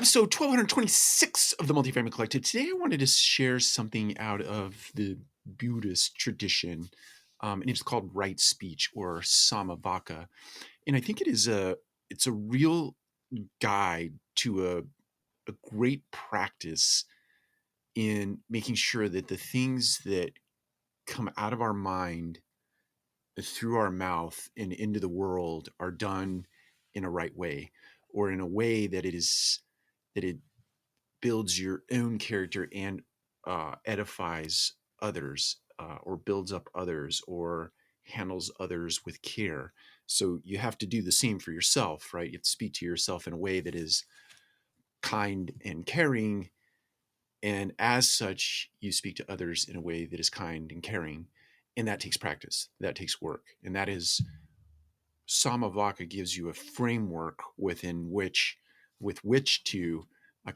episode 1226 of the Multifamily Collective. Today I wanted to share something out of the Buddhist tradition, and it's called right speech or Samma-Vaca. And I think it's a real guide to a great practice in making sure that the things that come out of our mind through our mouth and into the world are done in a right way, or in a way that it builds your own character and edifies others, or builds up others, or handles others with care. So you have to do the same for yourself, right? You have to speak to yourself in a way that is kind and caring, and as such you speak to others in a way that is kind and caring. And that takes practice, that takes work, and that is Samma-Vaca gives you a framework with which to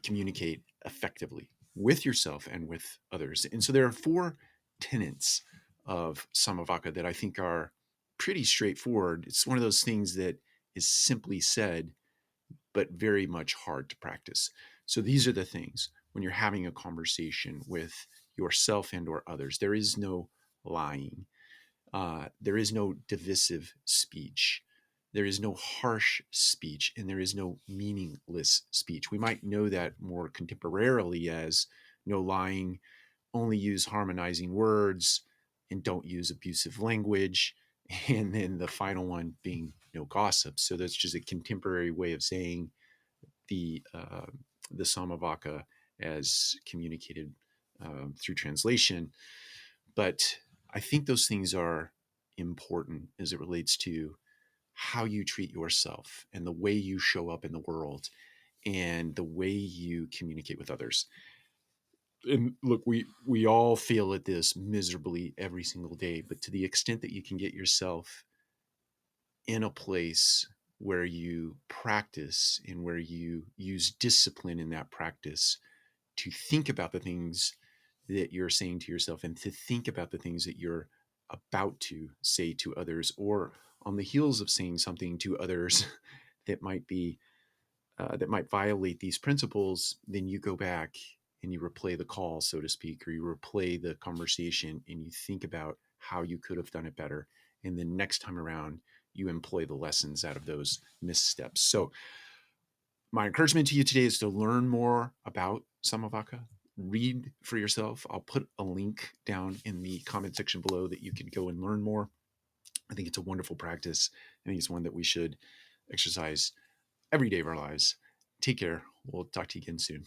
communicate effectively with yourself and with others. And so there are four tenets of Samma-Vaca that I think are pretty straightforward. It's one of those things that is simply said, but very much hard to practice. So these are the things when you're having a conversation with yourself and or others. There is no lying. There is no divisive speech. There is no harsh speech, and there is no meaningless speech. We might know that more contemporarily as no lying, only use harmonizing words, and don't use abusive language. And then the final one being no gossip. So that's just a contemporary way of saying the Samma-Vaca as communicated through translation. But I think those things are important as it relates to how you treat yourself and the way you show up in the world and the way you communicate with others. And look, we all fail at this miserably every single day, but to the extent that you can get yourself in a place where you practice and where you use discipline in that practice to think about the things that you're saying to yourself and to think about the things that you're about to say to others, or on the heels of saying something to others that might violate these principles, then you go back and you replay the call, so to speak, or you replay the conversation and you think about how you could have done it better. And then next time around, you employ the lessons out of those missteps. So my encouragement to you today is to learn more about Samma-Vaca. Read for yourself. I'll put a link down in the comment section below that you can go and learn more. I think it's a wonderful practice. I think it's one that we should exercise every day of our lives. Take care. We'll talk to you again soon.